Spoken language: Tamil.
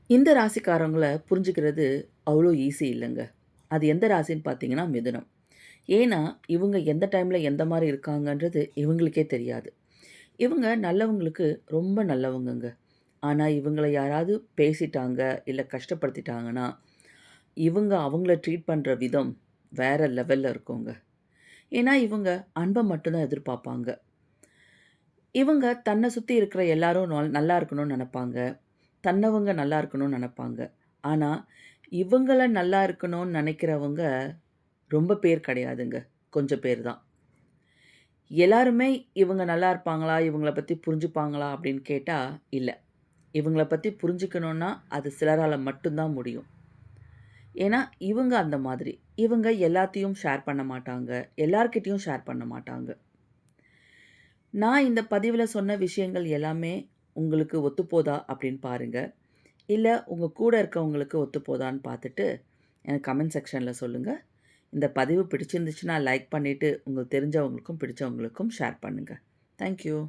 இந்த ராசிக்காரங்கள புரிஞ்சுக்கிறது அவ்வளோ ஈஸி இல்லங்க. அது எந்த ராசின்னு பார்த்தீங்கன்னா மிதுனம். ஏன்னா, இவங்க எந்த டைம்ல எந்த மாரி இருக்காங்கன்றது இவங்களுக்கே தெரியாது. இவங்க நல்லவங்களுக்கு ரொம்ப நல்லவங்கங்க. ஆனா, இவங்கள யாராவது பேசிட்டாங்க, இல்ல கஷ்டப்படுத்திட்டாங்கன்னா, இவங்க அவங்கள ட்ரீட் பண்ற விதம் வேற லெவல்ல இருக்குங்க. ஏன்னா, இவங்க அன்ப மட்டும் தான் எதிர்பார்ப்பாங்க. இவங்க தன்ன சுத்தி இருக்கிற எல்லாரும் நல்லா இருக்கணும்னு நெனைப்பாங்க. தன்னவங்க நல்லா இருக்கணும்னு நெனைப்பாங்க. ஆனா, இவங்கள நல்லா இருக்கணும்னு நெனைக்கிறவங்க ரொம்ப பேர் கிடையாதுங்க. கொஞ்சம் பேர் தான். எல்லாருமே இவங்க நல்லா இருப்பாங்களா? இவங்கள பத்தி புரிஞ்சுப்பாங்களா? அப்படின்னு கேட்டா, இல்ல. இவங்கள பத்தி புரிஞ்சுக்கணும்னா, அது சிலரால மட்டும் தான் முடியும். ஏன்னா, இவங்க அந்த மாதிரி. இவங்க எல்லாத்தையும் ஷேர் பண்ண மாட்டாங்க. எல்லார்கிட்டயும் ஷேர் பண்ண மாட்டாங்க. நான் இந்த பதிவுல சொன்ன விஷயங்கள் எல்லாமே உங்களுக்கு ஒத்துப்போதா அப்படின்னு பாருங்க. இல்ல உங்க கூட இருக்கவங்களுக்கு ஒத்துப்போதான்னு பார்த்துட்டு, எனக்கு கமெண்ட் செக்ஷன்ல சொல்லுங்க. இந்த பதிவு பிடிச்சிருந்துச்சுன்னா லைக் பண்ணிட்டு, உங்களுக்கு தெரிஞ்சவங்களுக்கும், பிடிச்சவங்களுக்கும் ஷேர் பண்ணுங்க. Thank you.